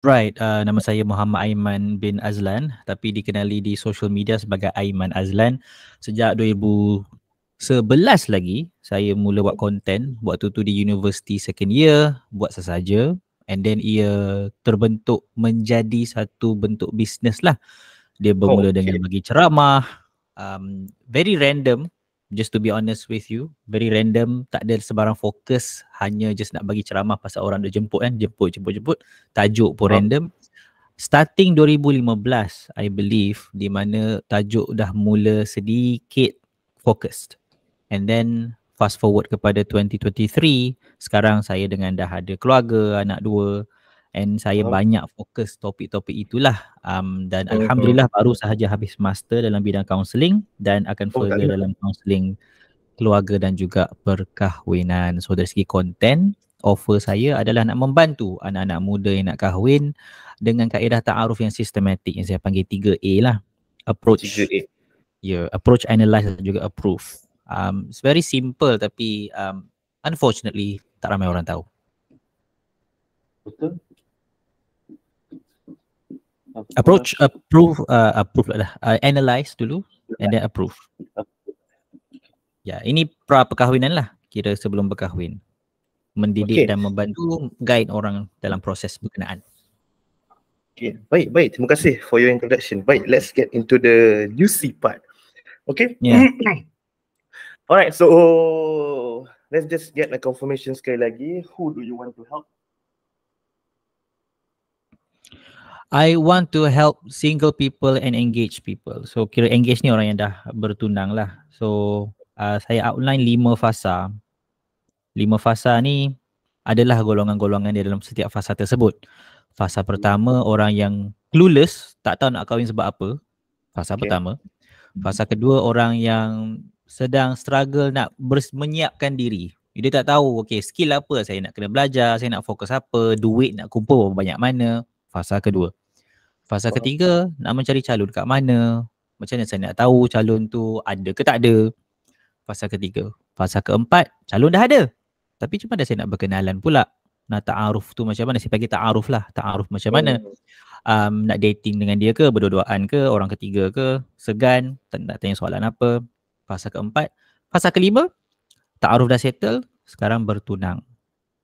Right, nama saya Muhammad Aiman bin Azlan, tapi dikenali di social media sebagai Aiman Azlan. Sejak 2011 lagi, saya mula buat konten. Waktu tu di university second year, buat sesaja. And then ia terbentuk menjadi satu bentuk bisnes lah. Dia bermula dengan bagi ceramah, very random, just to be honest with you, very random, tak ada sebarang fokus, hanya just nak bagi ceramah pasal orang dah jemput kan, jemput, tajuk pun random. Starting 2015, I believe, di mana tajuk dah mula sedikit focused. And then fast forward kepada 2023, sekarang saya dengan dah ada keluarga, anak 2, and saya banyak fokus topik-topik itulah, dan Alhamdulillah baru sahaja habis master dalam bidang kaunseling dan akan further dalam kaunseling keluarga dan juga perkahwinan. So dari segi konten, offer saya adalah nak membantu anak-anak muda yang nak kahwin dengan kaedah ta'aruf yang sistematik yang saya panggil 3A lah. Approach, 3A. Approach, analyze dan juga approve. It's very simple tapi unfortunately tak ramai orang tahu. Betul. Approach, approve lah. Analyze dulu and then approve. Ya, ini pra perkahwinan lah, kira sebelum berkahwin. Mendidik dan membantu guide orang dalam proses berkenaan. Okay, baik. Terima kasih for your introduction. Baik, let's get into the juicy part. Okay? Yeah. Alright, so let's just get a confirmation sekali lagi. Who do you want to help? I want to help single people and engage people. So kira engage ni orang yang dah bertunang lah. So saya outline 5 fasa. 5 fasa ni adalah golongan-golongan di dalam setiap fasa tersebut. Fasa pertama, orang yang clueless, tak tahu nak kahwin sebab apa. Fasa pertama. Fasa kedua, orang yang sedang struggle nak menyiapkan diri. Dia tak tahu, skill apa saya nak kena belajar, saya nak fokus apa, duit nak kumpul banyak mana. Fasa kedua. Fasa ketiga, nak mencari calon kat mana, macam mana saya nak tahu calon tu ada ke tak ada. Fasa ketiga. Fasa keempat, calon dah ada, tapi macam mana saya nak berkenalan pula, nak ta'aruf tu macam mana, saya panggil ta'aruf lah, ta'aruf macam mana, nak dating dengan dia ke, berdua-duaan ke, orang ketiga ke, segan, nak tanya soalan apa. Fasa keempat. Fasa kelima, ta'aruf dah settle, sekarang bertunang.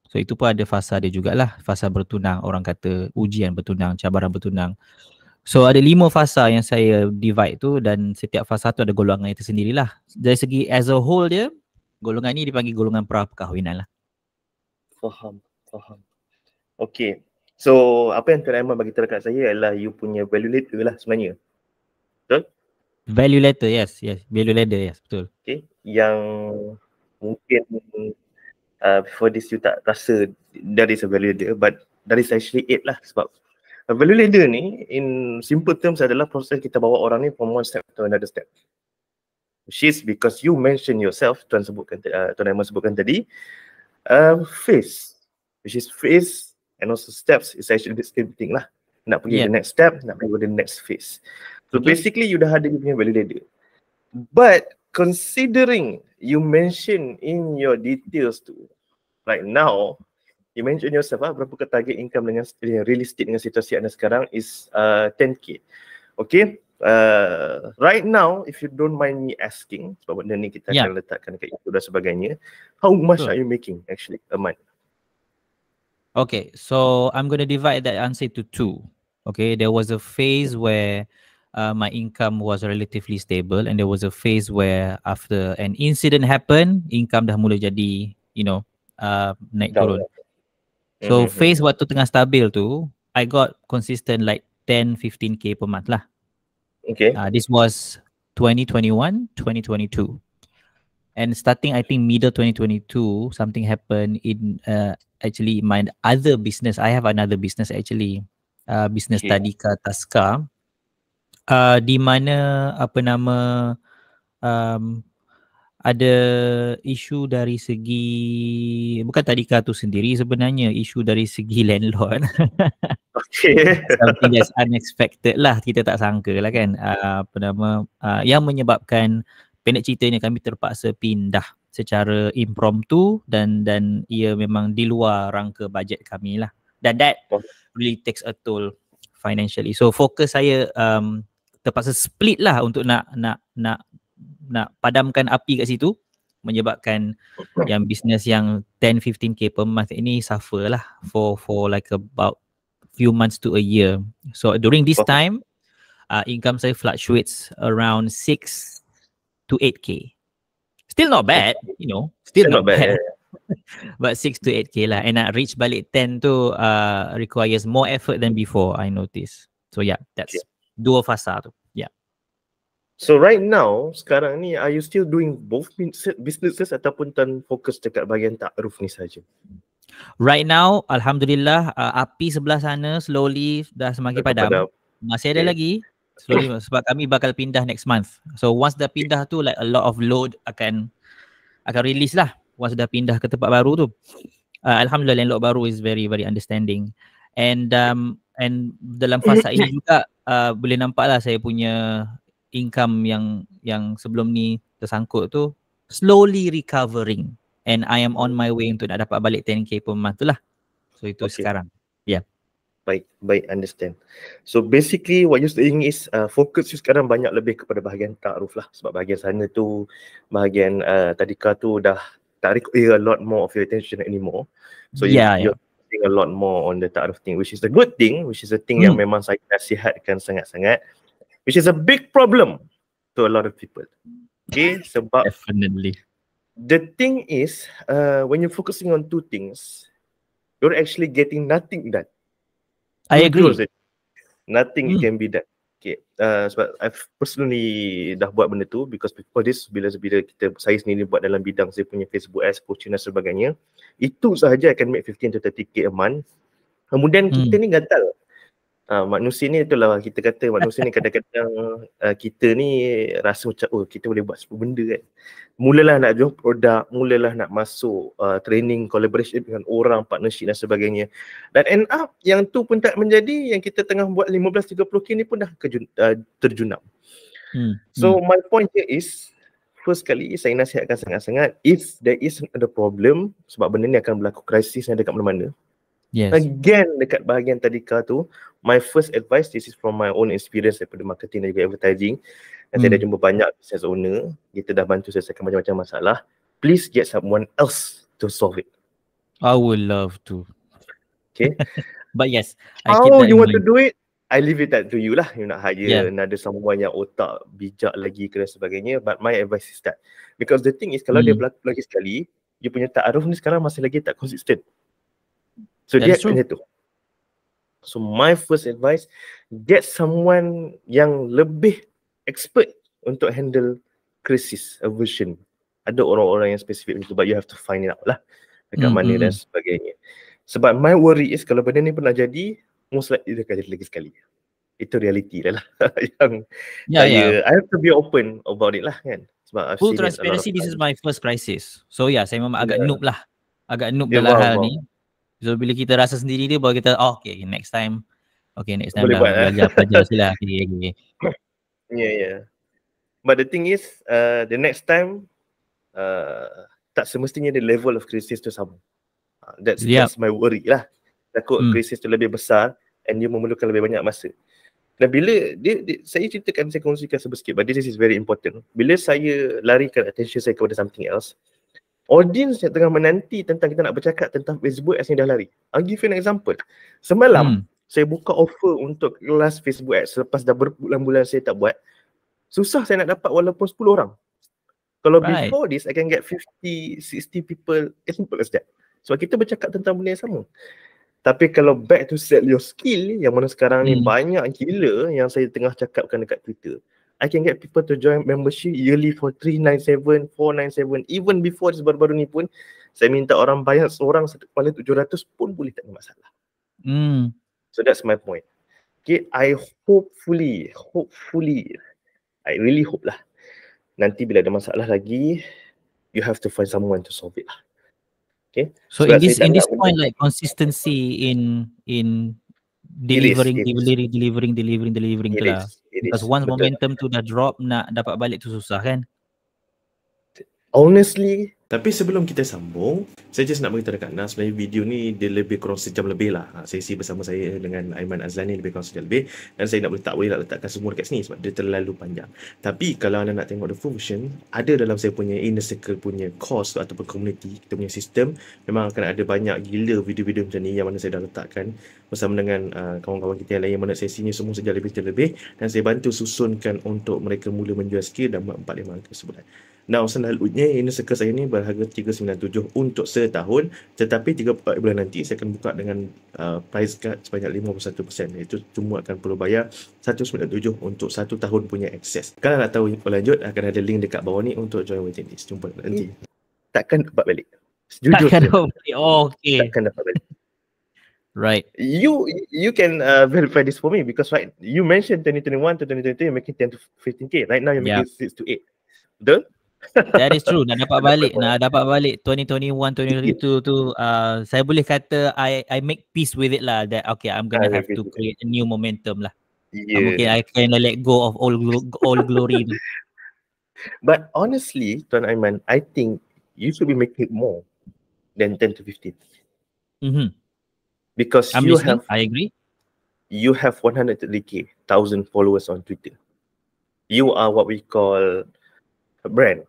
So itu pun ada fasa dia jugalah, fasa bertunang, orang kata ujian bertunang, cabaran bertunang. So ada 5 fasa yang saya divide tu, dan setiap fasa tu ada golongan itu sendirilah. Dari segi as a whole dia, golongan ni dipanggil golongan pra perkahwinan lah. Faham. Okay, so apa yang Tuan Aiman bagi tahu kat saya adalah you punya value letter lah sebenarnya. Betul? Value letter, yes, value letter, yes, betul. Okay, yang mungkin before this you tak rasa that is a value ladder, but that is actually it lah. Sebab value ladder ni in simple terms adalah proses kita bawa orang ni from one step to another step, which is because you mention yourself, Tuan Aiman sebutkan tadi, phase, which is phase and also steps is actually the same thing lah. Nak pergi the next step, nak pergi the next phase. So basically you dah ada you punya value ladder. But considering you mention in your details tu, right now, you mention yourself berapa ke target income dengan realistic dengan situasi anda sekarang is 10K. Okay, right now, if you don't mind me asking, sebab benda ni kita akan letakkan dekat itu dan sebagainya, how much are you making actually a month? Okay, so I'm going to divide that answer to 2. Okay, there was a phase where my income was relatively stable, and there was a phase where after an incident happened, income dah mula jadi, naik turun. So phase waktu tengah stabil tu, I got consistent like 10-15K per month lah. Okay. This was 2021, 2022. And starting I think middle 2022, something happened in actually my other business. I have another business actually, business Tadika Taska, di mana ada isu dari segi, bukan Tadika tu sendiri sebenarnya, isu dari segi landlord. Something that's unexpected lah, kita tak sangka lah kan, yang menyebabkan, pendek ceritanya kami terpaksa pindah secara impromptu dan ia memang di luar rangka bajet kami lah. Dan that really takes a toll financially. So fokus saya terpaksa split lah untuk nak padamkan api kat situ, menyebabkan yang bisnes yang 10-15k per month ini suffer lah for like about few months to a year. So during this time, income saya fluctuates around 6 to 8k. Still not bad, you know, still not bad. But 6 to 8k lah. And nak reach balik 10 tu requires more effort than before, I notice. So yeah, that's dua fasa tu. Yeah. So right now, sekarang ni, are you still doing both businesses ataupun fokus dekat bahagian taaruf ni saja? Right now, Alhamdulillah, api sebelah sana slowly dah semakin padam. Masih ada lagi, slowly, sebab kami bakal pindah next month. So once dah pindah tu, like a lot of load akan release lah. Once dah pindah ke tempat baru tu. Alhamdulillah, landlord baru is very very understanding. And dalam fasa ini juga boleh nampak lah saya punya income yang sebelum ni tersangkut tu slowly recovering, and I am on my way untuk nak dapat balik 10k per month tu lah. So itu sekarang. Yeah. Baik, understand. So basically what you're saying is fokus you sekarang banyak lebih kepada bahagian taaruf lah, sebab bahagian sana tu, bahagian tadika tu dah tak require a lot more of your attention anymore. So you're focusing a lot more on the taaruf thing, which is a good thing, which is a thing yang memang saya nasihatkan sangat-sangat, which is a big problem to a lot of people. Okay, sebab definitely the thing is when you're focusing on two things, you're actually getting nothing done. I agree. Nothing can be done. Okay, sebab I've personally dah buat benda tu, because before this, bila saya sendiri buat dalam bidang saya punya Facebook ads, coaching dan sebagainya, itu sahaja akan make 15 to 30k a month. Kemudian kita ni gatal. Manusia ni, itulah kita kata, manusia ni kadang-kadang kita ni rasa macam kita boleh buat semua benda kan. Mulalah nak jual produk, mulalah nak masuk training, collaboration dengan orang, partnership dan sebagainya. Dan end up yang tu pun tak menjadi, yang kita tengah buat 15-30k ni pun dah terjunam. So my point here is, first kali saya nasihatkan sangat-sangat, if there is ada problem, sebab benda ni akan berlaku krisis yang dekat mana-mana. Yes. Again, dekat bahagian tadika tu, my first advice, this is from my own experience daripada marketing dan juga advertising, dan saya dah jumpa banyak business owner, kita dah bantu selesaikan macam-macam masalah. Please get someone else to solve it. I would love to. Okay. But yes, how you want to do it, I leave it that to you lah. You nak hire another someone yang otak bijak lagi ke dan sebagainya. But my advice is that, because the thing is, kalau dia berlaku lagi sekali, you punya taaruf ni sekarang masih lagi tak konsisten. So dia macam tu. So my first advice, get someone yang lebih expert untuk handle krisis, aversion. Ada orang-orang yang spesifik itu, but you have to find it out lah dekat mana dan sebagainya. Sebab my worry is, kalau benda ni pernah jadi, most likely dia akan jadi lagi sekali. Itu reality lah yang I have to be open about it lah kan. Sebab full transparency, this is my first crisis. So saya memang agak noob lah. Agak noob dalam hal ni. So bila kita rasa sendiri dia, baru kita next time boleh belajar sila. Okay. Yeah. But the thing is, the next time tak semestinya the level of krisis tu sama. That's my worry lah. Takut krisis tu lebih besar and dia memerlukan lebih banyak masa. Dan bila saya ceritakan, saya kongsikan sedikit, but this is very important. Bila saya larikan attention saya kepada something else, audience yang tengah menanti tentang kita nak bercakap tentang Facebook ads ni dah lari. I'll give you an example. Semalam, saya buka offer untuk kelas Facebook ads selepas dah berbulan-bulan saya tak buat. Susah saya nak dapat walaupun 10 orang. Kalau before this, I can get 50, 60 people, as simple as that. So kita bercakap tentang benda yang sama. Tapi kalau back to sell your skill, yang mana sekarang ni banyak gila yang saya tengah cakapkan dekat Twitter. I can get people to join membership yearly for 397, 497. Even before this baru-baru ni pun, saya minta orang bayar seorang satu kepala 700 pun boleh, tak ada masalah. So that's my point. Okay, I hopefully, I really hope lah, nanti bila ada masalah lagi, you have to find someone to solve it lah. Okay. So in this point, like consistency in delivering tu lah. Because once momentum tu dah drop, nak dapat balik tu susah kan? Honestly, Tapi sebelum kita sambung, saya just nak beritahu dekat Nas, sebenarnya video ni dia lebih kurang sejam lebih lah. Sesi bersama saya dengan Aiman Azlan ni lebih kurang sejam lebih. Dan saya tak boleh nak letakkan semua dekat sini sebab dia terlalu panjang. Tapi kalau anda nak tengok the full version, ada dalam saya punya inner circle punya course ataupun community, kita punya sistem, memang akan ada banyak gila video-video macam ni yang mana saya dah letakkan bersama dengan kawan-kawan kita yang lain yang mana sesinya semua sejam lebih. Dan saya bantu susunkan untuk mereka mula menjual skill dan 4-5 angka sebulan. Now, selalunya inner circle saya ni berharga 397 untuk setahun, tetapi 3-4 bulan nanti saya akan buka dengan price cut sebanyak 51%, iaitu cuma akan perlu bayar 197 untuk 1 tahun punya akses. Kalau nak tahu info lanjut, akan ada link dekat bawah ni untuk join waiting list. Jumpa nanti. Takkan dapat balik. Jujur Takkan saja. dapat balik. Oh, okay. Takkan dapat balik. Right. You can verify this for me because right, you mentioned 2021 to 2022 you're making 10 to 15k. Right now you're making 6 to 8. Betul? That is true. Nak dapat balik 2021, 2022 tu saya boleh kata I make peace with it lah, that okay, I'm gonna have to create a new momentum lah. Mungkin I can let go of all glory tu. But honestly, Tuan Aiman, I think you should be making more than 10 to 15. Because I agree. You have 130k, 1,000 followers on Twitter. You are what we call a brand,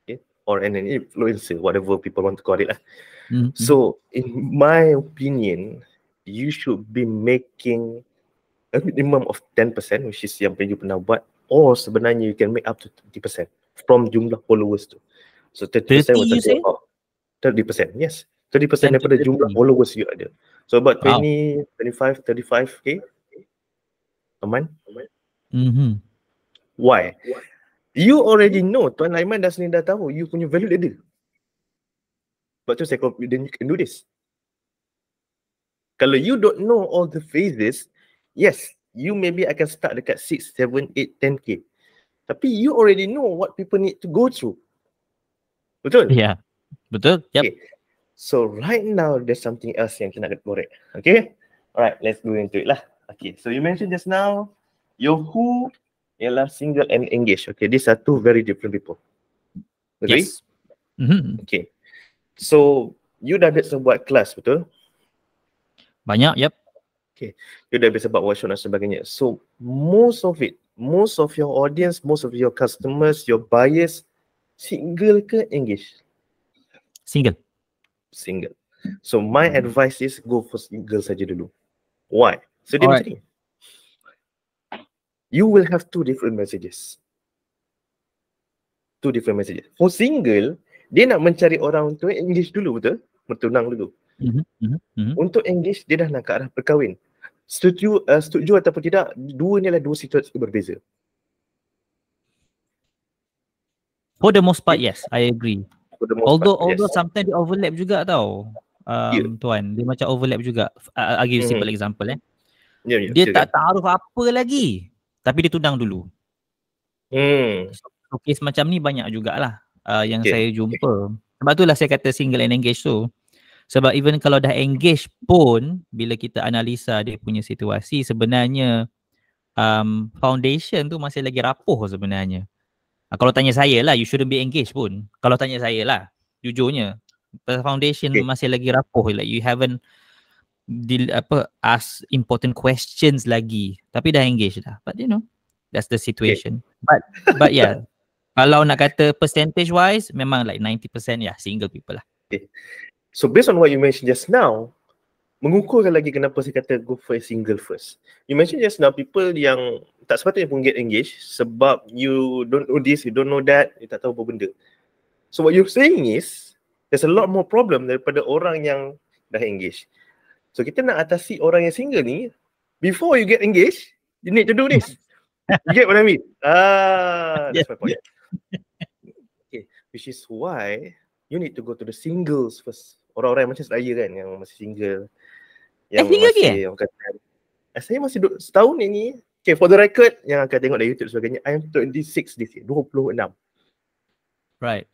okay? Or an influencer, whatever people want to call it. So, in my opinion, you should be making a minimum of 10%, which is yang you pernah buat, or sebenarnya you can make up to 30% from jumlah followers tu. So 30% was about 30%, yes. 30% daripada jumlah followers you ada. So about 20, 25, 35k a month. Why? You already know, Tuan Aiman dah sendiri dah tahu you punya value ladder. Sebab tu saya confident you can do this. Kalau you don't know all the phases, yes, you maybe akan start dekat 6, 7, 8, 10k. Tapi you already know what people need to go through. Betul? Yeah, betul. Yep. Okay. So right now, there's something else yang kita nak korek. Okay? Alright, let's go into it lah. Okay, so you mentioned just now, your who ialah single and engaged. Okay, these are two very different people. Agree? Yes. Okay. So, you dah biasa buat kelas, betul? Banyak, yep. Okay, you dah biasa buat workshop dan sebagainya. So, most of your audience, most of your customers, your buyers, single ke engaged? Single. So, my advice is go for single saja dulu. Why? So, dia macam ni. You will have two different messages. For single, dia nak mencari orang untuk engage dulu, betul? Bertunang dulu. Untuk engage, dia dah nak ke arah berkahwin. Setuju ataupun tidak, dua ni adalah dua situasi berbeza. For the most part, yes, I agree. Although sometimes dia overlap juga tau, Tuan. Dia macam overlap juga. I'll give you a simple example. Dia tak taaruf apa lagi, tapi dia tunang dulu. So, case macam ni banyak jugalah yang saya jumpa. Sebab itulah saya kata single and engage tu. Sebab even kalau dah engage pun, bila kita analisa dia punya situasi, sebenarnya foundation tu masih lagi rapuh sebenarnya. Kalau tanya saya lah, you shouldn't be engaged pun. Kalau tanya saya lah, jujurnya, foundation masih lagi rapuh. Like you haven't ask important questions lagi, tapi dah engage dah. But you know, that's the situation. But yeah, kalau nak kata percentage wise, memang like 90% single people lah. So based on what you mentioned just now, mengukurkan lagi kenapa saya kata go for a single first. You mentioned just now people yang tak sepatutnya pun get engaged sebab you don't know this, you don't know that, you tak tahu apa benda. So what you're saying is there's a lot more problem daripada orang yang dah engage. So kita nak atasi orang yang single ni, before you get engaged, you need to do this. You get what I mean? That's my point. Okay, which is why you need to go to the singles first. Orang-orang macam saya kan, yang masih single. Yang masih, orang kata, saya masih setahun ini. Okay, for the record, yang akan tengok dari YouTube sebagainya, I am 26 this year, 26. Right.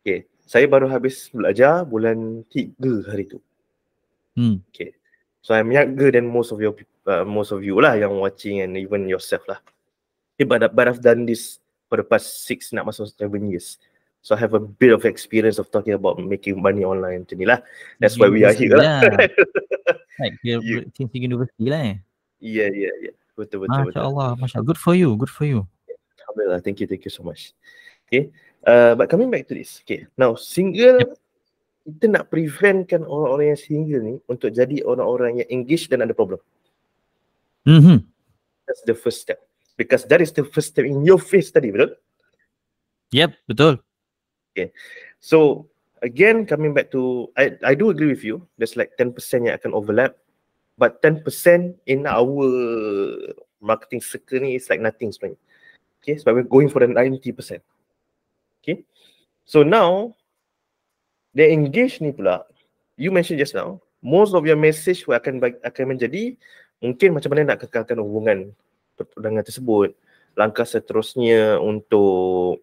Okay, saya baru habis belajar bulan 3 hari tu. Okay, so I'm younger than most of you lah yang watching and even yourself lah. Okay, but I've done this for the past 6 nak masuk 7 years. So I have a bit of experience of talking about making money online macam ni lah. That's why we are University here lah. Right, tinggi universiti lah Yeah. Betul. Masya Allah. Good for you. Alhamdulillah, thank you so much. Okay, but coming back to this. Okay, now single, kita nak preventkan orang-orang yang single ni untuk jadi orang-orang yang engaged dan ada problem. That's the first step. Because that is the first step in your face tadi, betul? Yep, betul. Okay, so again, coming back to, I do agree with you. There's like 10% yang akan overlap, but 10% in our marketing circle ni is like nothing sebenarnya. Okay, so we're going for the 90%. Okay, so now the engage ni pula, you mentioned just now, most of your message akan menjadi mungkin macam mana nak kekalkan hubungan pertunangan tersebut, langkah seterusnya untuk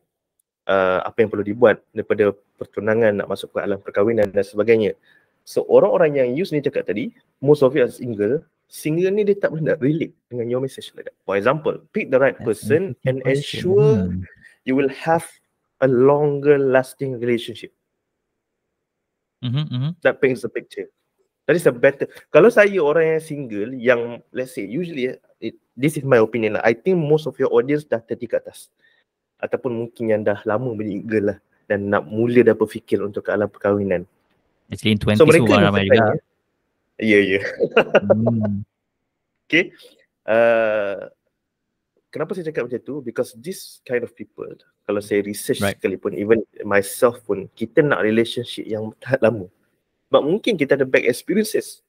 apa yang perlu dibuat daripada pertunangan nak masuk ke alam perkahwinan dan sebagainya. So orang-orang yang use ni cakap tadi, most of you are single ni dia tak boleh nak relate dengan your message like that. For example, pick the right person and ensure you will have a longer lasting relationship. That paints the picture. That is a better. Kalau saya orang yang single yang, let's say, usually this is my opinion lah, I think most of your audience dah 30 ke atas, ataupun mungkin yang dah lama meninggal lah dan nak mula dah berfikir untuk ke alam perkahwinan. Actually in 20s so mereka ramai juga. Ya. Okay. Kenapa saya cakap macam tu? Because this kind of people, kalau saya research sekalipun, even myself pun, kita nak relationship yang tak lama. But mungkin kita ada bad experiences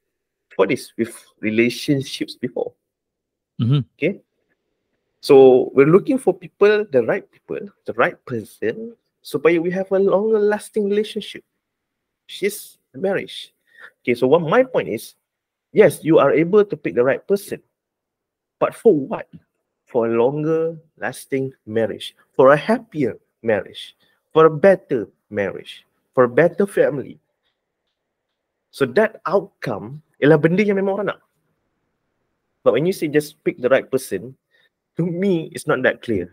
for this with relationships before. Okay. So we're looking for people, the right person, supaya we have a longer lasting relationship. She's marriage. Okay, so my point is, yes, you are able to pick the right person, but for what? For a longer lasting marriage, for a happier marriage, for a better marriage, for a better family. So that outcome ialah benda yang memang orang nak. But when you say just pick the right person, to me, it's not that clear.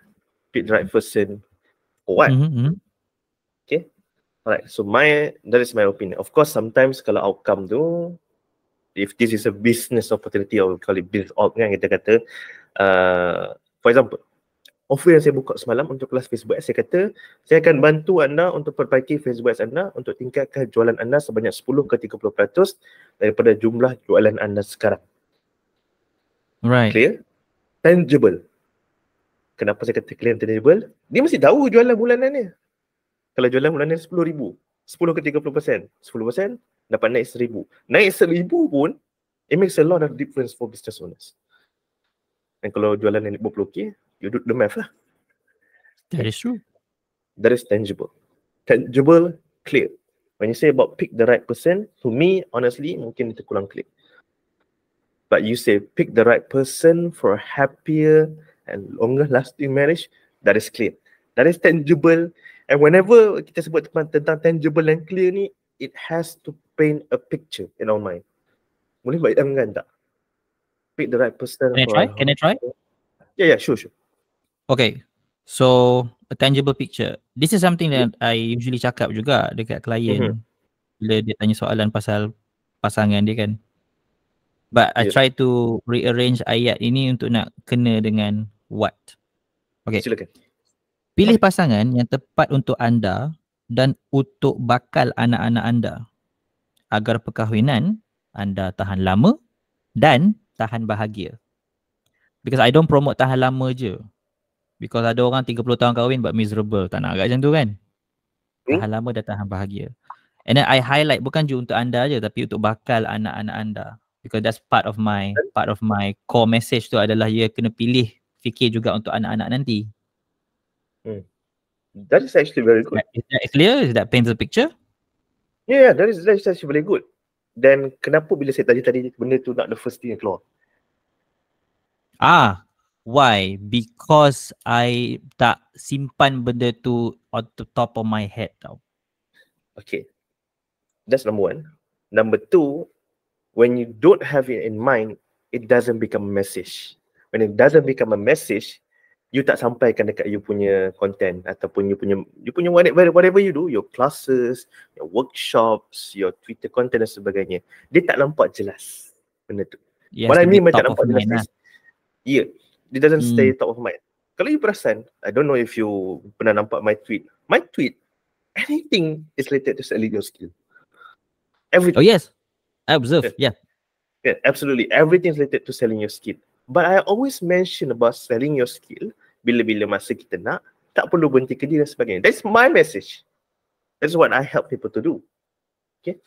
Pick the right person for what? Okay. Alright, so that is my opinion. Of course, sometimes kalau outcome tu, if this is a business opportunity, or we call it business op kan, kita kata, for example, offer yang saya buka semalam untuk kelas Facebook Ads, saya kata, saya akan bantu anda untuk perbaiki Facebook Ads anda untuk tingkatkan jualan anda sebanyak 10 ke 30% daripada jumlah jualan anda sekarang. Right. Clear? Tangible. Kenapa saya kata clear and tangible? Dia mesti tahu jualan bulanan dia. Kalau jualan bulanan 10,000, 10 ke 30%, 10% dapat naik 1,000. Naik 1,000 pun, it makes a lot of difference for business owners. Dan kalau jualan yang 50k, you do the math lah. That is true. That is tangible. Tangible, clear. When you say about pick the right person, to me, honestly, mungkin itu kurang clear. But you say pick the right person for a happier and longer lasting marriage, that is clear. That is tangible. And whenever kita sebut tentang tangible and clear ni, it has to paint a picture in our mind. Boleh bayangkan tak? Pick the right person. Can I try? Yeah, sure. Okay. So, a tangible picture. This is something that I usually cakap juga dekat klien bila dia tanya soalan pasal pasangan dia kan. But I try to rearrange ayat ini untuk nak kena dengan what. Okay. Silakan. Pilih pasangan yang tepat untuk anda dan untuk bakal anak-anak anda agar perkahwinan anda tahan lama dan tahan bahagia. Because I don't promote tahan lama je. Because ada orang 30 tahun kahwin but miserable. Tak nak agak macam tu kan. Tahan lama dan tahan bahagia. And then I highlight bukan je untuk anda je tapi untuk bakal anak-anak anda. Because that's part of my core message tu adalah ia kena pilih fikir juga untuk anak-anak nanti. That is actually very good. Is that clear? Is that paints the picture? Yeah, that is actually very good. Dan kenapa bila saya tadi benda tu nak the first thing yang keluar? Why? Because I tak simpan benda tu on the top of my head tau. Okay. That's number one. Number two, when you don't have it in mind, it doesn't become a message. When it doesn't become a message, you tak sampaikan dekat you punya content ataupun you punya whatever you do, your classes, your workshops, your Twitter content dan sebagainya, dia tak nampak jelas benda tu. It What has I to be mean by tak top of nampak jelas mind lah. is, it doesn't stay top of mind. Kalau you perasan, I don't know if you pernah nampak my tweet, anything is related to selling your skill. Everything. Oh yes, I observe. Yeah. Absolutely. Everything is related to selling your skill. But I always mention about selling your skill bila-bila masa kita nak, tak perlu berhenti kerja dan sebagainya. That's my message. That's what I help people to do. Okay.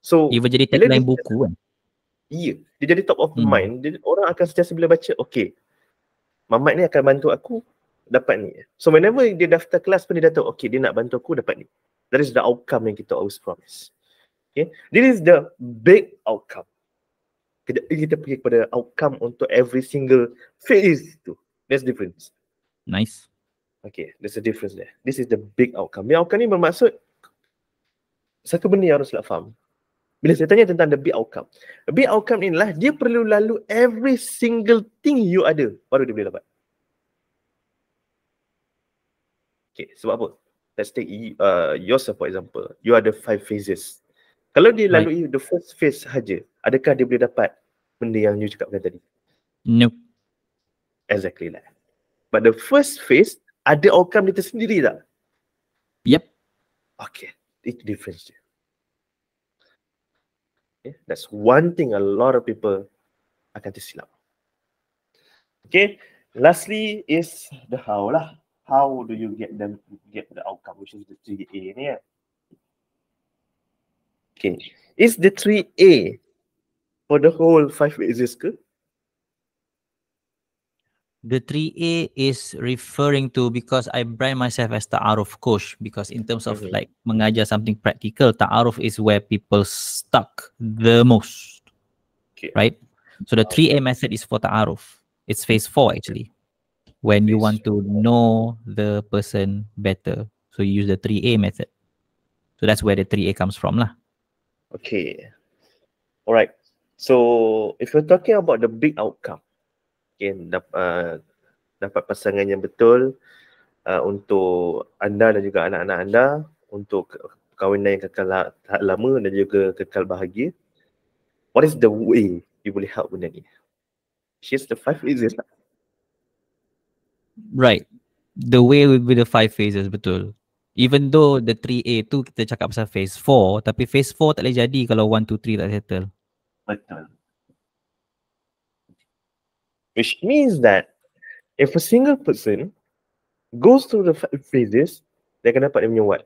So, Even jadi bila tagline dia, buku kan. dia jadi top of mind, orang akan sentiasa bila baca, okay, Mamat ni akan bantu aku dapat ni. So, whenever dia daftar kelas pun dia dah tahu, okay, dia nak bantu aku dapat ni. That is the outcome yang kita always promise. Okay. This is the big outcome. Kita pergi kepada outcome untuk every single phase tu. There's difference. Nice. Okay, there's a difference there. This is the big outcome. Big outcome ni bermaksud satu benda yang harus faham. Bila saya tanya tentang the big outcome ni adalah dia perlu lalu every single thing you ada baru dia boleh dapat. Okay, sebab apa? Let's take yourself for example. You ada 5 phases. Kalau dia lalui the first phase sahaja, adakah dia boleh dapat benda yang you cakapkan tadi? Nope. Exactly lah. But the first phase, ada outcome dia tersendiri tak? Yep. Okay, itu difference dia. Okay, that's one thing a lot of people akan tersilap. Okay, lastly is the how lah. How do you get them to get the outcome, which is the 3A ni ya. Okay, is the 3A for the whole 5 phases ke? The 3A is referring to, because I brand myself as Taaruf coach, because in terms of like mengajar something practical, Taaruf is where people stuck the most. Okay. Right? So the 3A method is for Taaruf. It's phase 4 actually. When you want to know the person better. So you use the 3A method. So that's where the 3A comes from lah. Okay. Alright. So if you're talking about the big outcome, okay, dapat pasangan yang betul untuk anda dan juga anak-anak anda, untuk perkahwinan yang kekal lama dan juga kekal bahagia. What is the way you boleh help benda ni? Here's the 5 phases. Right. The way will be the 5 phases, betul. Even though the 3A tu kita cakap pasal phase 4, tapi phase 4 tak boleh jadi kalau 1, 2, 3 tak settle. Betul. Which means that if a single person goes through the 5 phases, dia akan dapat dia punya what?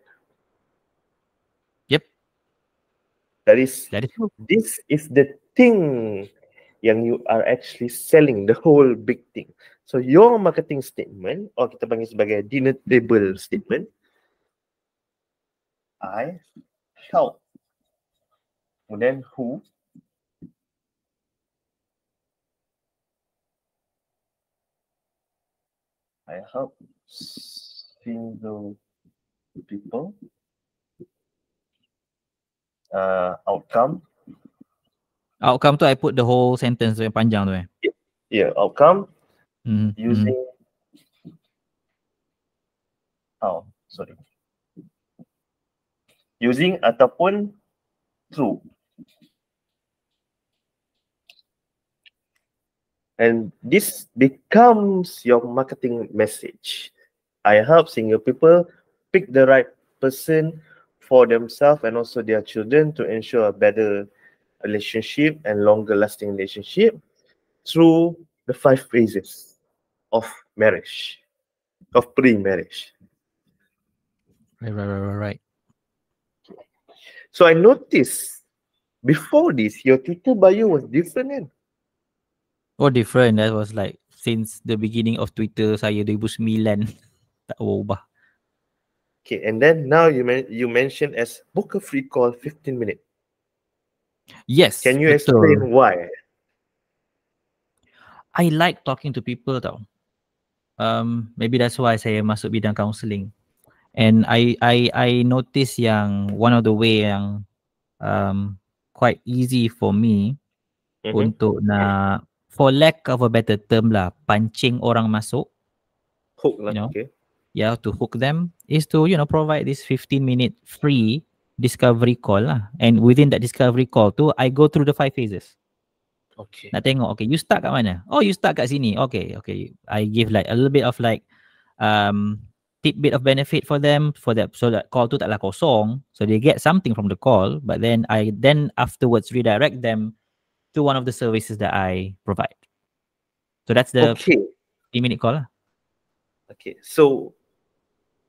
Yep. That is true. This is the thing yang you are actually selling, the whole big thing. So your marketing statement, or kita panggil sebagai dinner table statement, I help. Kemudian who? I help single people. Outcome. Outcome tu I put the whole sentence tu yang panjang tu Yeah, outcome. Using using ataupun through. And this becomes your marketing message. I help single people pick the right person for themselves and also their children to ensure a better relationship and longer lasting relationship through the 5 phases of marriage, of pre-marriage. Right. So I noticed before this, your Twitter bio was different kan? Oh, different. That was like since the beginning of Twitter saya 2009 tak ubah. Okay, and then now you mentioned as book a free call 15 minutes. Yes. Can you betul. explain why? I like talking to people tau. Maybe that's why saya masuk bidang counselling. And I notice yang one of the way yang quite easy for me untuk nak, for lack of a better term lah, pancing orang masuk Hook lah, you know, okay. yeah, to hook them is to, you know, provide this 15-minute free discovery call lah. And within that discovery call tu, I go through the 5 phases. Okay. Nak tengok, okay, you start kat mana? Oh, you start kat sini. Okay, okay. I give like a little bit of like tidbit of benefit for them, for that, so that call tu taklah kosong. So they get something from the call, but then I then afterwards redirect them to one of the services that I provide. So that's the Okay. 15-minute call lah. Okay. So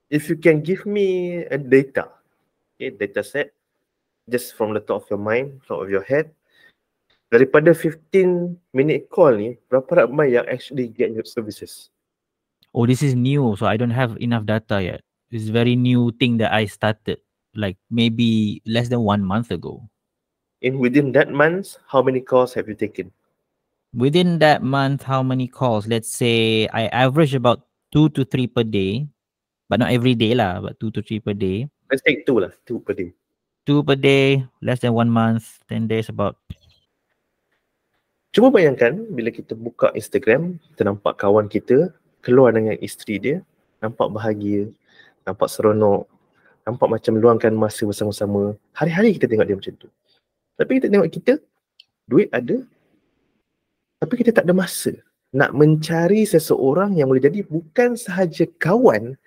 if you can give me a data, okay, data set, just from the top of your mind, top of your head, daripada 15-minute call ni, berapa ramai yang actually get your services? Oh, this is new, so I don't have enough data yet. It's very new thing that I started like maybe less than 1 month ago. Within that month, how many calls have you taken? Within that month, how many calls? Let's say I average about 2 to 3 per day, but not every day lah, but 2 to 3 per day. Let's take 2 lah, 2 per day. 2 per day, less than 1 month, 10 days about. Cuba bayangkan bila kita buka Instagram, kita nampak kawan kita keluar dengan isteri dia, nampak bahagia, nampak seronok, nampak macam luangkan masa bersama-sama. Hari-hari kita tengok dia macam tu. Tapi kita tengok kita, duit ada, tapi kita tak ada masa nak mencari seseorang yang boleh jadi bukan sahaja kawan,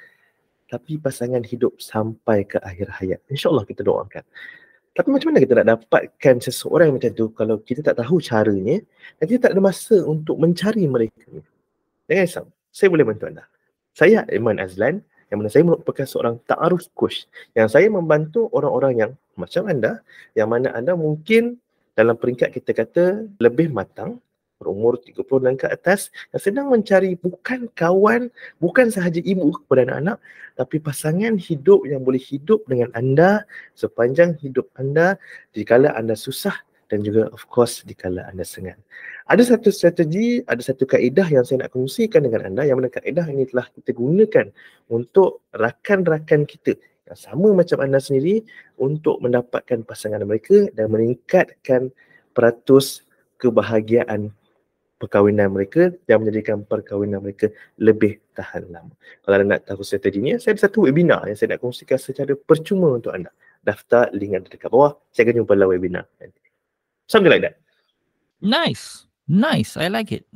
tapi pasangan hidup sampai ke akhir hayat. InsyaAllah kita doakan. Tapi macam mana kita nak dapatkan seseorang macam tu kalau kita tak tahu caranya dan kita tak ada masa untuk mencari mereka ni? Jangan risau, saya boleh bantu anda. Saya Aiman Azlan, yang mana saya merupakan seorang Taaruf coach, yang saya membantu orang-orang yang macam anda, yang mana anda mungkin dalam peringkat kita kata lebih matang, berumur 30 dan ke atas, yang sedang mencari bukan kawan, bukan sahaja ibu kepada anak-anak, tapi pasangan hidup yang boleh hidup dengan anda sepanjang hidup anda dikala anda susah dan juga of course dikala anda senang. Ada satu strategi, ada satu kaedah yang saya nak kongsikan dengan anda, yang mana kaedah ini telah kita gunakan untuk rakan-rakan kita yang sama macam anda sendiri untuk mendapatkan pasangan mereka dan meningkatkan peratus kebahagiaan perkahwinan mereka yang menjadikan perkahwinan mereka lebih tahan lama. Kalau anda nak tahu strateginya, saya ada satu webinar yang saya nak kongsikan secara percuma untuk anda. Daftar link ada dekat bawah. Saya akan jumpa dalam webinar nanti. Something like that. Nice. Nice. I like it.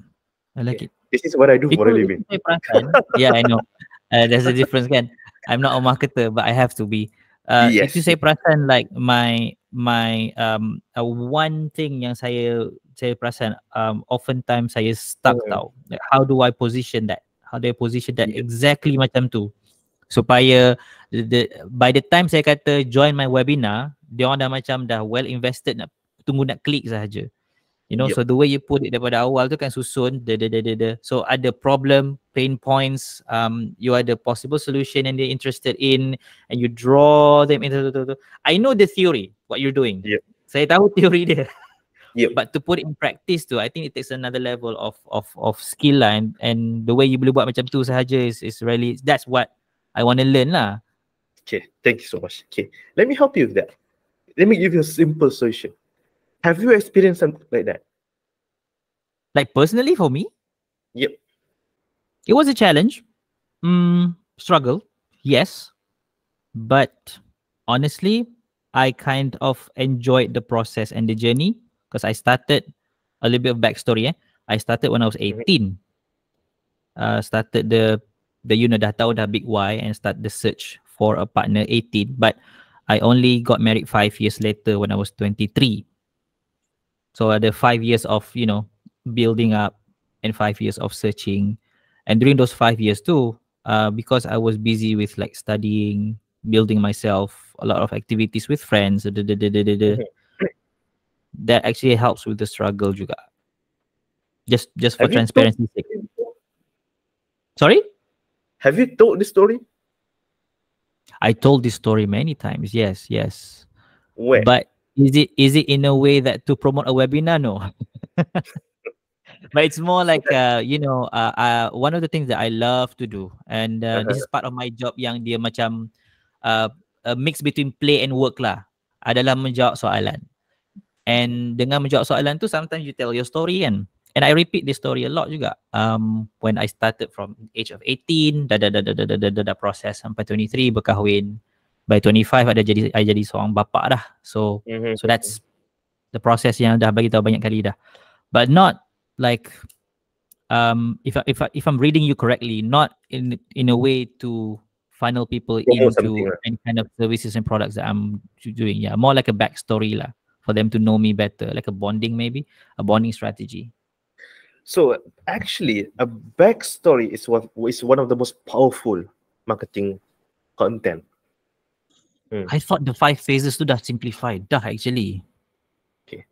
I like it. This is what I do for a living. Saya perasan, yeah, I know. There's a difference kan. I'm not a marketer, but I have to be. Yes. Itu saya perasan like my one thing yang saya perasan oftentimes saya stuck tau. Like, how do I position that? How do I position that exactly macam tu? Supaya by the time saya kata join my webinar, dia orang dah macam dah well invested, nak tunggu nak klik sahaja. You know, so the way you put it daripada awal tu kan susun, so ada problem, pain points, you ada possible solution and they're interested in, and you draw them into. I know the theory, what you're doing. Saya tahu teori dia. But to put it in practice tu, I think it takes another level of skill lah, and the way you boleh buat macam tu sahaja is really, that's what I want to learn lah. Okay, thank you so much. Okay, let me help you with that. Let me give you a simple solution. Have you experienced something like that? Like personally for me? Yep. It was a challenge. Struggle, yes. But honestly, I kind of enjoyed the process and the journey because I started, a little bit of backstory. I started when I was 18. Started the dah tahu dah big Y and start the search for a partner 18. But I only got married 5 years later when I was 23. So ada 5 years of, you know, building up and 5 years of searching. And during those 5 years too, because I was busy with like studying, building myself, a lot of activities with friends, that actually helps with the struggle juga. Just for transparency sake. Sorry? Have you told this story? I told this story many times, yes. Where? But is it in a way that to promote a webinar? No. But it's more like you know, one of the things that I love to do, and this is part of my job yang dia macam a mix between play and work lah, adalah menjawab soalan. And dengan menjawab soalan tu, sometimes you tell your story kan. And I repeat this story a lot juga. When I started from age of 18, dah proses sampai 23 berkahwin. By 25 I jadi seorang bapa dah. So that's the process yang dah bagi tahu banyak kali dah. But not like if I'm reading you correctly, not in a way to funnel people into any kind of services and products that I'm doing. Yeah, more like a backstory lah, for them to know me better, like a bonding, maybe a bonding strategy. So actually, a backstory is one of the most powerful marketing content. I thought the 5 phases tu dah simplified dah actually. Okay.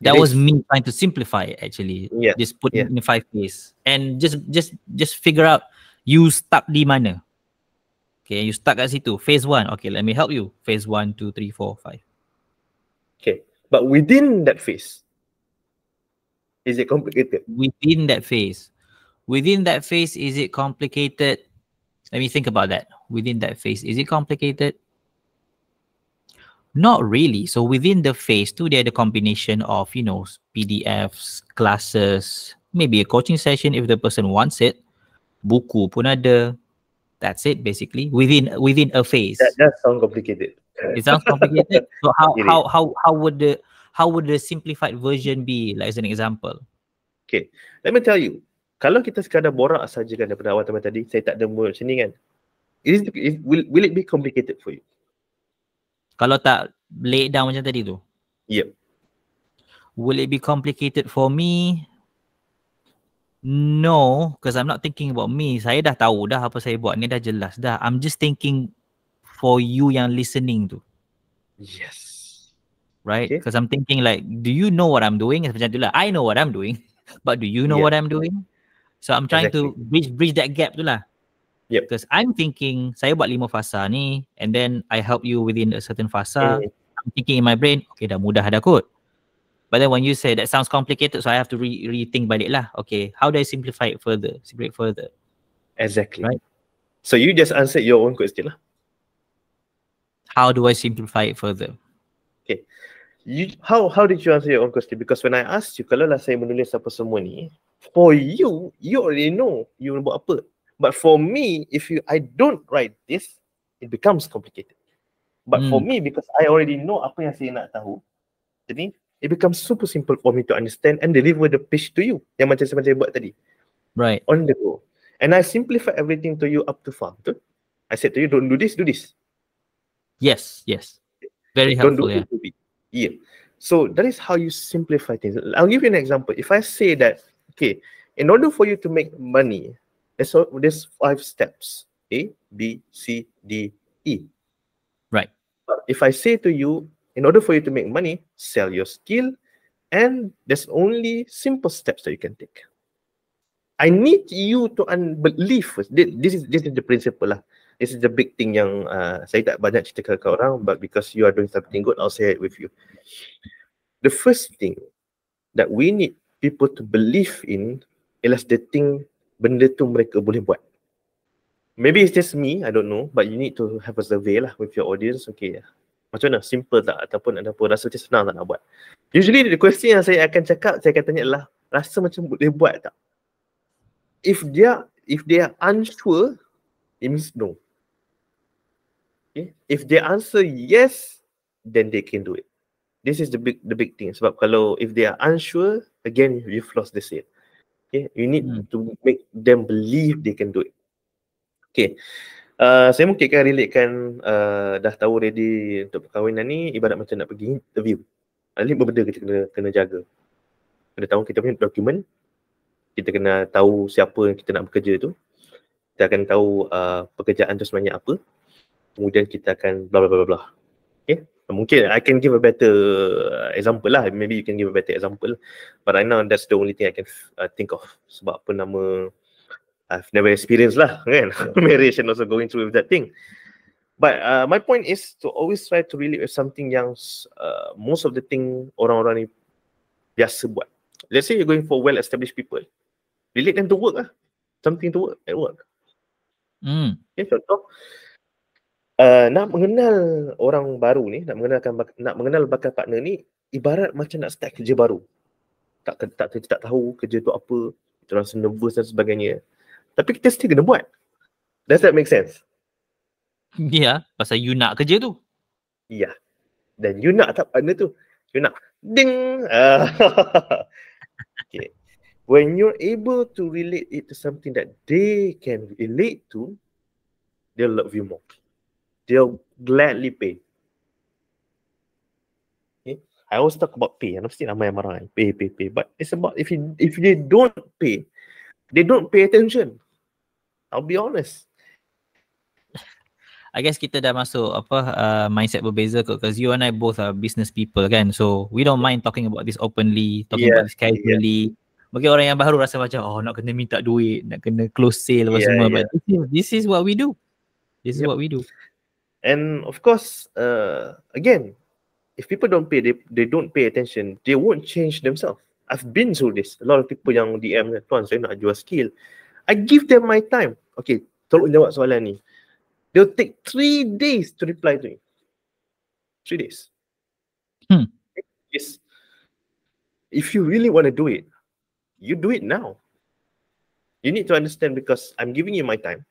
That was me trying to simplify it actually. Yeah. Just put it in 5 phases and just figure out you stuck di mana. Okay, you stuck at situ. Phase 1. Okay, let me help you. Phase 1, 2, 3, 4, 5. Okay, but within that phase, is it complicated? Within that phase, is it complicated? Let me think about that. Within that phase, is it complicated? Not really. So within the phase 2, there are the combination of, PDFs, classes, maybe a coaching session if the person wants it. Buku pun ada. That's it basically. Within a phase. That sounds complicated. It sounds complicated. So how would the simplified version be, like as an example? Okay, let me tell you. Kalau kita sekadar borak saja kan daripada awal sampai tadi, saya tak ada mulut sini kan. Will it be complicated for you? Kalau tak lay it down macam tadi tu? Yep. Will it be complicated for me? No, because I'm not thinking about me. Saya dah tahu dah apa saya buat ni, dah jelas dah. I'm just thinking for you yang listening tu. Yes. Right? Because I'm thinking like, do you know what I'm doing? Macam tu lah. I know what I'm doing. But do you know what I'm doing? So I'm trying to bridge that gap tu lah. Yep. Because I'm thinking, saya buat 5 fasa ni, and then I help you within a certain fasa. I'm thinking in my brain, okay, dah mudah dah kot. But then when you say that sounds complicated, so I have to rethink balik lah. Okay, how do I simplify it further? Exactly. Right? So you just answered your own question lah. How do I simplify it further? Okay. How did you answer your own question? Because when I asked you, kalau lah saya menulis apa semua ni, for you already know you buat apa. But for me, I don't write this, it becomes complicated. But for me, because I already know apa yang saya nak tahu, jadi it becomes super simple for me to understand and deliver the pitch to you. Yang macam saya buat tadi. Right. On the go. And I simplify everything to you up to far. Betul? I said to you, don't do this, do this. Yes. Very helpful, don't do it. Yeah. So that is how you simplify things. I'll give you an example. If I say that, okay, in order for you to make money, there's 5 steps. A, B, C, D, E. Right. But if I say to you, in order for you to make money, sell your skill, and there's only simple steps that you can take. I need you to believe first. This is the principle lah. This is the big thing yang saya tak banyak cerita ke orang, but because you are doing something good, I'll share it with you. The first thing that we need people to believe in ialah the thing benda tu mereka boleh buat. Maybe it's just me, I don't know, but you need to have a survey lah with your audience. Okay, macam mana? Simple tak? Ataupun rasa macam senang tak nak buat? Usually the question yang saya akan cakap, saya akan tanya adalah, rasa macam boleh buat tak? If they are unsure, it means no. Okay? If they answer yes, then they can do it. This is the big thing. Sebab kalau if they are unsure, again you've lost the sale. Okay, you need to make them believe they can do it. Okay, saya mungkin akan relatekan dah tahu ready untuk perkahwinan ni ibarat macam nak pergi interview. Ada 5 benda kita kena jaga. Kena tahu kita punya dokumen, kita kena tahu siapa yang kita nak bekerja tu, kita akan tahu pekerjaan tu sebenarnya apa, kemudian kita akan bla bla bla bla. Okay, mungkin I can give a better example lah. Maybe you can give a better example, but right now that's the only thing I can think of. Sebab apa nama, I've never experienced lah kan, marriage and also going through with that thing. But my point is to always try to relate with something yang most of the thing orang-orang ni biasa buat. Let's say you're going for well-established people, relate them to work lah, something to work at work. Okay, contoh, nak mengenal orang baru ni, nak mengenal bakal partner ni ibarat macam nak start kerja baru. tak tahu kerja tu apa, kita rasa nervous dan sebagainya. Tapi kita still kena buat. Does that make sense? Ya, pasal you nak kerja tu. Ya. Dan you nak tak partner tu? You nak ding. Okay. When you're able to relate it to something that they can relate to, they'll love you more. They'll gladly pay. Okay? I always talk about pay. Mesti ramai yang marah. Pay. But it's about if they don't pay, they don't pay attention. I'll be honest. I guess kita dah masuk mindset berbeza kot, because you and I both are business people kan, so we don't mind talking about this openly, talking about this casually. Bagi orang yang baru rasa macam nak kena minta duit, nak kena close sale apa semua, but this is what we do. This is what we do. And of course, again, if people don't pay, they don't pay attention, they won't change themselves. I've been through this. A lot of people yang DM, Tuan, saya nak jual skill. I give them my time. Okay, tolong jawab soalan ni. They'll take 3 days to reply to me. 3 days. Yes. If you really want to do it, you do it now. You need to understand, because I'm giving you my time.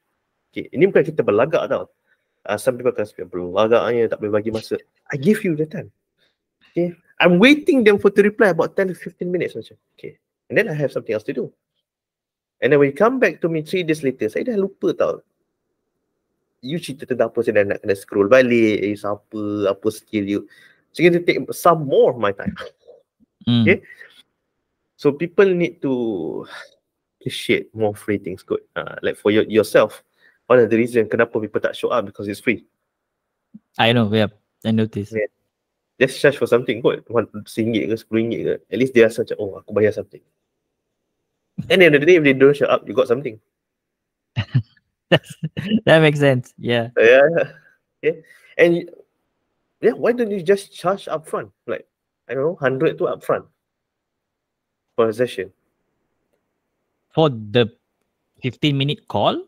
Okay, ini bukan kita berlagak tau. Some people akan cakap berlagaknya, tak boleh bagi masa. I give you the time. Okay, I'm waiting them to reply about 10 to 15 minutes macam. Okay, and then I have something else to do. And then when you come back to me 3 days later, saya dah lupa tau. You cerita tentang apa, saya dah nak kena scroll balik, siapa, apa skill you. So you need to take some more of my time. Okay? So people need to appreciate more free things. Good. Like for yourself, one of the reasons kenapa people tak show up, because it's free. I know, yeah. I noticed. Yeah. Just charge for something kot. RM1 ke RM10 ke. At least dia rasa macam, aku bayar something. And at the end of the day, if they don't show up, you got something. That makes sense. Yeah. Yeah. Okay. And why don't you just charge upfront? Like, I don't know, 100 to upfront for a session. For the 15-minute call?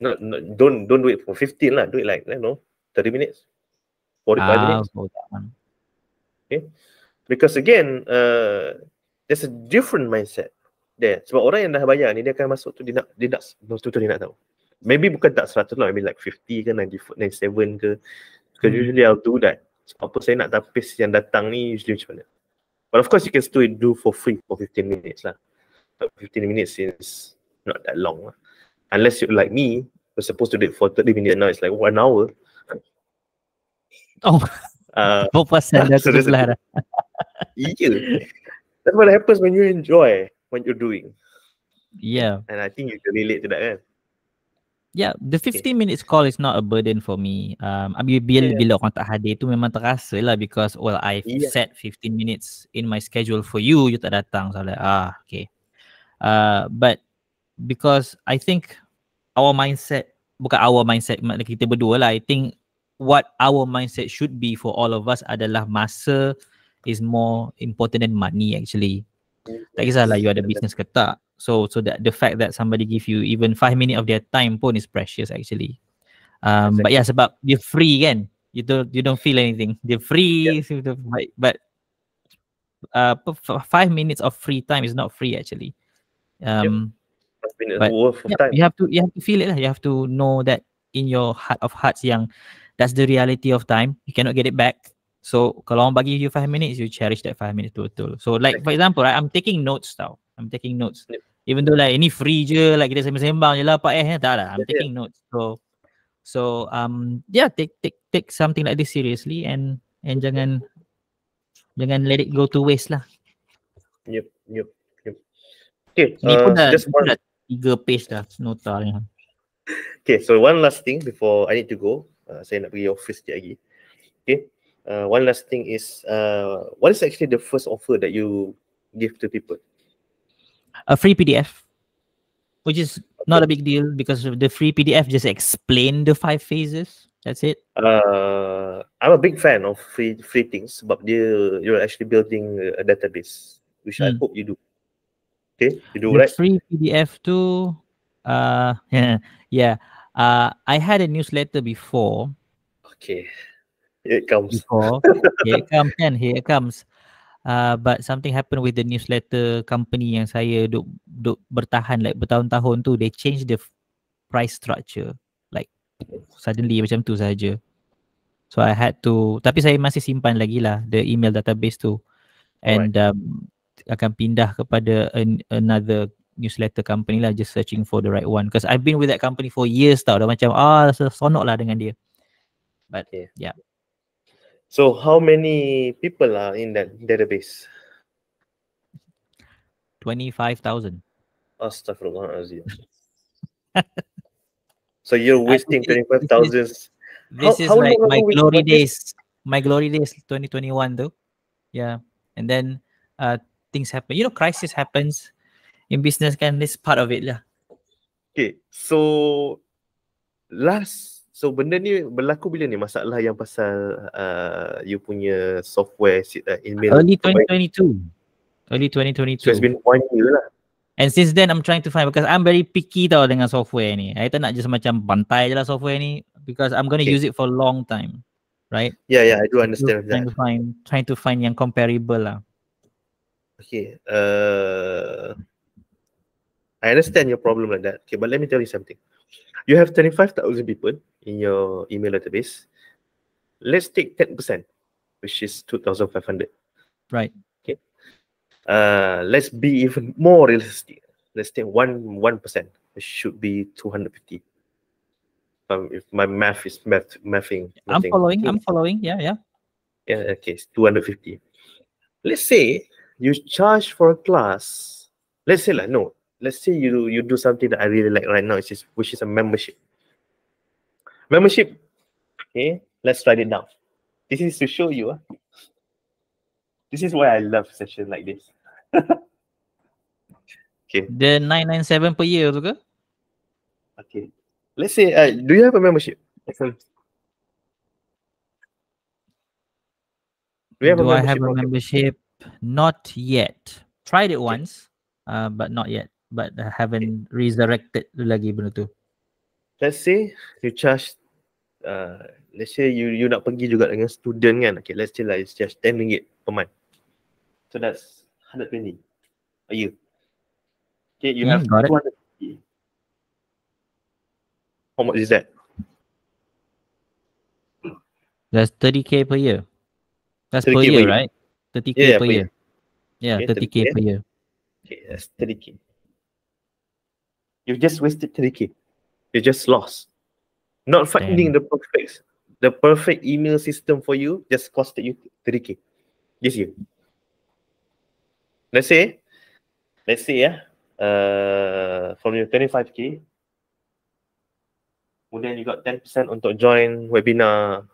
No, don't do it for 15 lah. Do it like, I don't know, 30 minutes, 45 minutes. Okay. Because again, there's a different mindset there. Sebab orang yang dah bayar ni, dia akan masuk tu, dia nak tahu. Maybe bukan tak 100 lah, maybe like 50 ke 97 ke. Because usually I'll do that. Sebab apa saya nak tapis yang datang ni usually macam mana. But of course you can still do for free for 15 minutes lah. But 15 minutes is not that long lah. Unless you're like me, you're supposed to do it for 30 minutes, now it's like 1 hour. Oh, pasal dah sebelah dah. Yeah. That's what happens when you enjoy what you're doing. Yeah. And I think you can relate to that kan. Yeah, the 15 minutes call is not a burden for me. Bila orang tak hadir tu memang terasa lah, because I've set 15 minutes in my schedule for you tak datang. So like, okay. But because I think our mindset, bukan our mindset, kita berdua lah, I think what our mindset should be for all of us adalah masa is more important than money actually. Tak kisahlah you ada business ke tak. So that the fact that somebody give you even 5 minutes of their time pun is precious actually. But yeah, sebab dia free kan. You don't feel anything. They're free, but 5 minutes of free time is not free actually. But you have to feel it lah. You have to know that in your heart of hearts yang that's the reality of time. You cannot get it back. So kalau orang bagi you 5 minutes, you cherish that 5 minutes betul. So like for example, right, I'm taking notes tau. Even though like ini free je, like kita sembang-sembang je lah Paeh, tak lah. I'm taking notes. So take something like this seriously and jangan let it go to waste lah. Yep. Okay, ni pun dah 3 page dah nota ni. Okay, so one last thing before I need to go. Saya nak pergi office sekejap lagi. Okay, one last thing is, what is actually the first offer that you give to people? A free PDF, which is not a big deal because the free PDF just explain the 5 phases. That's it. I'm a big fan of free things, but you're actually building a database, which I hope you do. Okay, you do the right? Free PDF too. I had a newsletter before. Okay, here it comes. Here it comes. But something happened with the newsletter company yang saya duk bertahan like bertahun-tahun tu. They changed the price structure like suddenly macam tu saja. So I had to, tapi saya masih simpan lagi lah the email database tu, and akan pindah kepada another newsletter company lah, just searching for the right one, because I've been with that company for years tau, dah macam sonok lah dengan dia. But yeah. So how many people are in that database? 25,000. Astaghfirullahaladzim. So you're wasting 25,000. This is like my glory days. My glory days 2021 though. Yeah. And then things happen. You know, crisis happens in business kan. This part of it lah. Okay. So benda ni berlaku bila ni? Masalah yang pasal you punya software email. Early 2022. So it's been 1 year lah. And since then I'm trying to find, because I'm very picky tau dengan software ni. I tak nak just macam bantai je lah software ni, because I'm going to use it for a long time. Right? Yeah, I do understand that. Trying to find yang comparable lah. Okay. I understand your problem like that. Okay, but let me tell you something. You have 25,000 people in your email database. Let's take 10%, which is 2,500. Right. Okay. Let's be even more realistic. Let's take 1%. It should be 250. If my math is mathing. I'm following. Yeah. Yeah, okay, it's 250. Let's say you charge for a class. Let's say you do something that I really like right now, which is a membership. Okay, let's write it down. This is to show you. This is why I love sessions like this. Okay. The 997 per year tu ke? Okay. Let's say, do you have a membership? Do I have a membership? Not yet. Tried it once, but not yet. But I haven't resurrected lagi benda tu. Let's say you charge, let's say you nak pergi juga dengan student kan. Okay, let's say like it's just RM10 per month. So that's 120 a year. Okay, you have 250. How much is that? That's 30K per year. That's per year, right? 30K per year. Yeah, 30K per year. Okay, that's 30K. You just wasted 30K. You just lost. Not finding the perfect email system for you just costed you 30K this year. Let's say from your 25K, kemudian you got 10% untuk join webinar.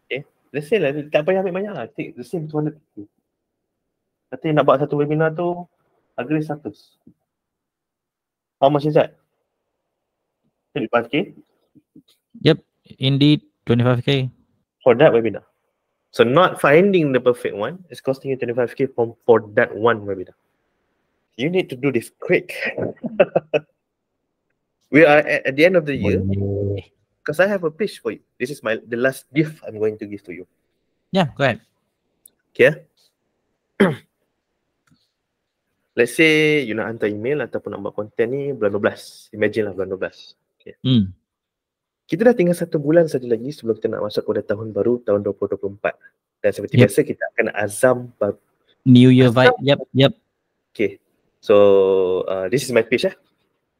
Okay, let's say lah, tak payah ambil banyak lah, take the same 250. Kata nak buat satu webinar tu harga 100. How much is that? 25K? Yep, indeed, 25K. For that webinar. So not finding the perfect one is costing you 25K for that one webinar. You need to do this quick. We are at the end of the year, because I have a pitch for you. This is the last gift I'm going to give to you. Yeah, go ahead. Okay. Let's say you nak hantar email ataupun nak buat konten ni bulan 12. Imagine lah bulan 12. Okay. Kita dah tinggal 1 bulan saja lagi sebelum kita nak masuk kepada tahun baru, tahun 2024. Dan seperti biasa kita akan azam New Year vibe. Yep. Okay. So this is my pitch.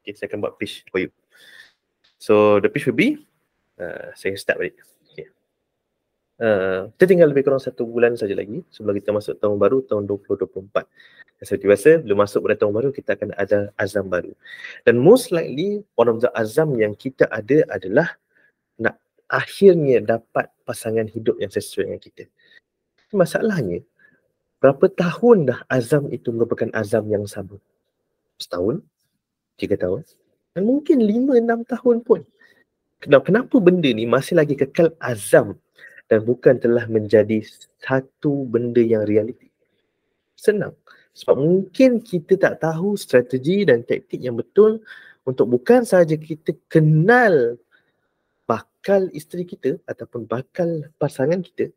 Okay, saya akan buat pitch for you. So the pitch will be, saya start balik. Okay. Kita tinggal lebih kurang 1 bulan saja lagi sebelum kita masuk tahun baru, tahun 2024. Dan seperti biasa, belum masuk pada tahun baru, kita akan ada azam baru. Dan most likely, one of the azam yang kita ada adalah nak akhirnya dapat pasangan hidup yang sesuai dengan kita. Masalahnya, berapa tahun dah azam itu merupakan azam yang sama? Setahun? 3 tahun, dan mungkin 5-6 tahun pun. Kenapa benda ni masih lagi kekal azam dan bukan telah menjadi satu benda yang realiti? Senang. Sebab mungkin kita tak tahu strategi dan taktik yang betul untuk bukan sahaja kita kenal bakal isteri kita ataupun bakal pasangan kita,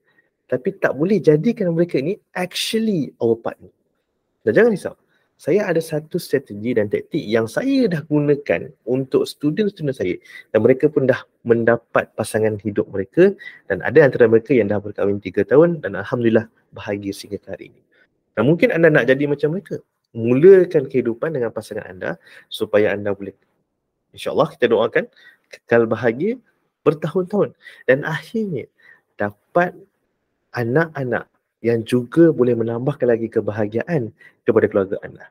tapi tak boleh jadikan mereka ni actually our partner. Dan jangan risau, saya ada satu strategi dan taktik yang saya dah gunakan untuk student-student saya, dan mereka pun dah mendapat pasangan hidup mereka, dan ada antara mereka yang dah berkahwin 3 tahun dan alhamdulillah bahagia sehingga hari ini. Dan mungkin anda nak jadi macam mereka, mulakan kehidupan dengan pasangan anda supaya anda boleh, insyaAllah kita doakan, kekal bahagia bertahun-tahun dan akhirnya dapat anak-anak yang juga boleh menambahkan lagi kebahagiaan kepada keluarga anda.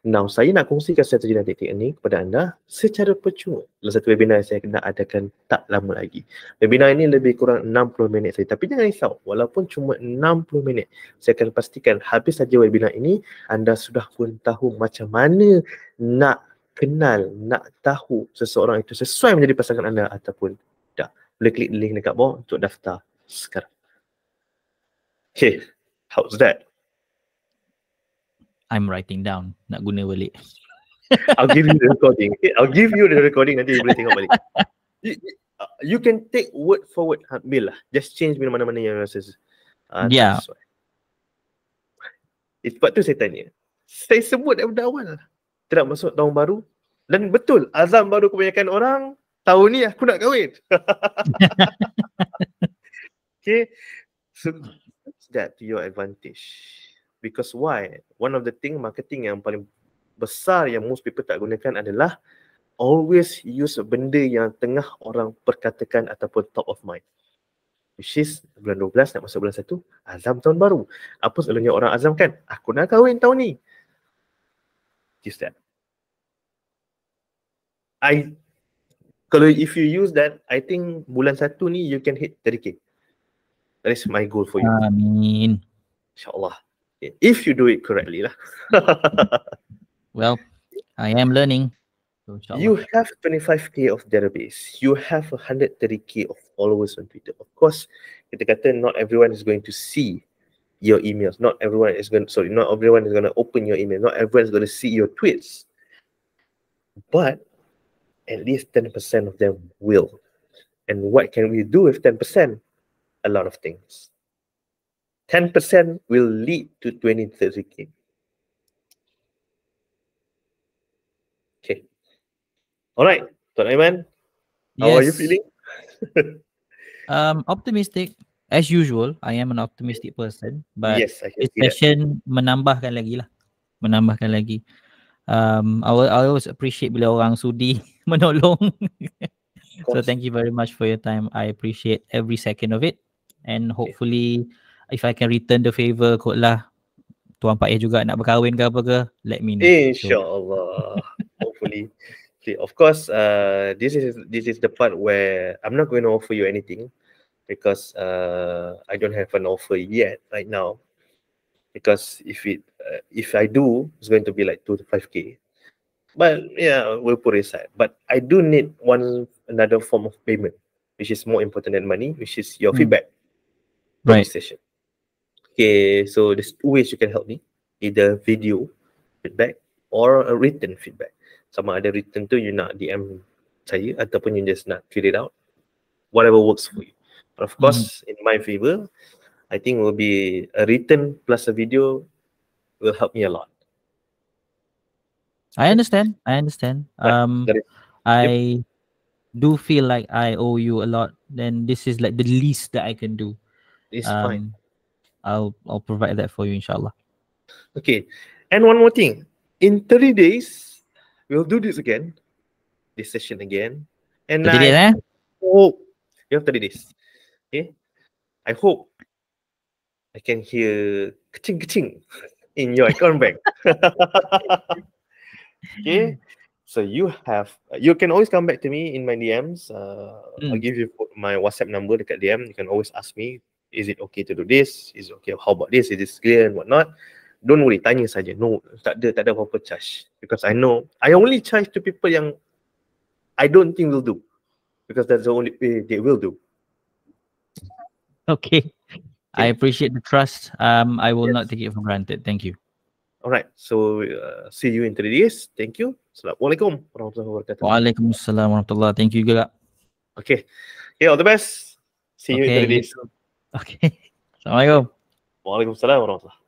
Now, saya nak kongsikan strategi dan taktik ini kepada anda secara percuma dalam satu webinar yang saya nak adakan tak lama lagi. Webinar ini lebih kurang 60 minit saja. Tapi jangan risau, walaupun cuma 60 minit, saya akan pastikan habis saja webinar ini, anda sudah pun tahu macam mana nak kenal, nak tahu seseorang itu sesuai menjadi pasangan anda ataupun tak. Boleh klik link dekat bawah untuk daftar sekarang. Okay, how's that? I'm writing down. Nak guna balik. I'll give you the recording. Okay? I'll give you the recording, nanti you boleh tengok balik. You can take word for word, ambil lah. Just change mana-mana yang rasa Yeah. sesuai. Sebab tu saya tanya. Saya sebut daripada awal. Tidak masuk tahun baru. Dan betul, azam baru kebanyakan orang, tahun ni aku nak kahwin. Okay. So, that to your advantage. Because why? One of the thing marketing yang paling besar yang most people tak gunakan adalah always use benda yang tengah orang perkatakan ataupun top of mind. Which is bulan 12 nak masuk bulan 1, azam tahun baru. Apa selalunya orang azamkan? Aku nak kahwin tahun ni. Use that. Kalau if you use that, I think bulan 1 ni you can hit 30k. That is my goal for you. Amin. InsyaAllah. If you do it correctly lah. Well, I am learning. So, you have 25k of database. You have 130k of followers on Twitter. Of course, kita kata not everyone is going to see your emails. Not everyone is going to open your email. Not everyone is going to see your tweets. But at least 10% of them will. And what can we do with 10%? A lot of things. 10% will lead to 20-30k. Okay. Alright, Tuan Aiman, how are you feeling? Optimistic. As usual, I am an optimistic person. But yes, I can this see that. session menambahkan lagi lah. Menambahkan lagi. I always appreciate bila orang sudi menolong. So thank you very much for your time. I appreciate every second of it. And hopefully, if I can return the favor, kot lah Tuan Paeh juga nak berkahwin ke apa ke, let me know. InsyaAllah. Hopefully. Okay, of course, this is the part where I'm not going to offer you anything because I don't have an offer yet right now. Because if I do, it's going to be like 2 to 5k. But yeah, we'll put it aside. But I do need another form of payment, which is more important than money, which is your feedback for this session. Okay, so there's 2 ways you can help me. Either video feedback or a written feedback. Sama ada written tu you nak DM saya ataupun you just nak tweet it out. Whatever works for you. But of course, in my favor, I think will be a written plus a video will help me a lot. I understand. I do feel like I owe you a lot. Then this is like the least that I can do. It's fine. I'll provide that for you, inshallah. Okay. And one more thing. In 30 days, we'll do this again. This session again. And 30 days, hope you have 30 days. Okay. I hope I can hear kaching in your account bank. Okay. So you can always come back to me in my DMs. I'll give you my WhatsApp number dekat DM. You can always ask me, is it okay to do this? Is it okay? How about this? Is this clear and whatnot? Don't worry, tanya saja. No, tak ada apa-apa charge. Because I know, I only charge to people yang I don't think will do. Because that's the only way they will do. Okay. I appreciate the trust. I will not take it for granted. Thank you. Alright, so see you in 3 days. Thank you. Assalamualaikum warahmatullahi wabarakatuh. Waalaikumsalam warahmatullahi. Thank you juga. Okay. Okay, all the best. See you in 3 days. Okay. Assalamualaikum. Waalaikumsalam warahmatullahi.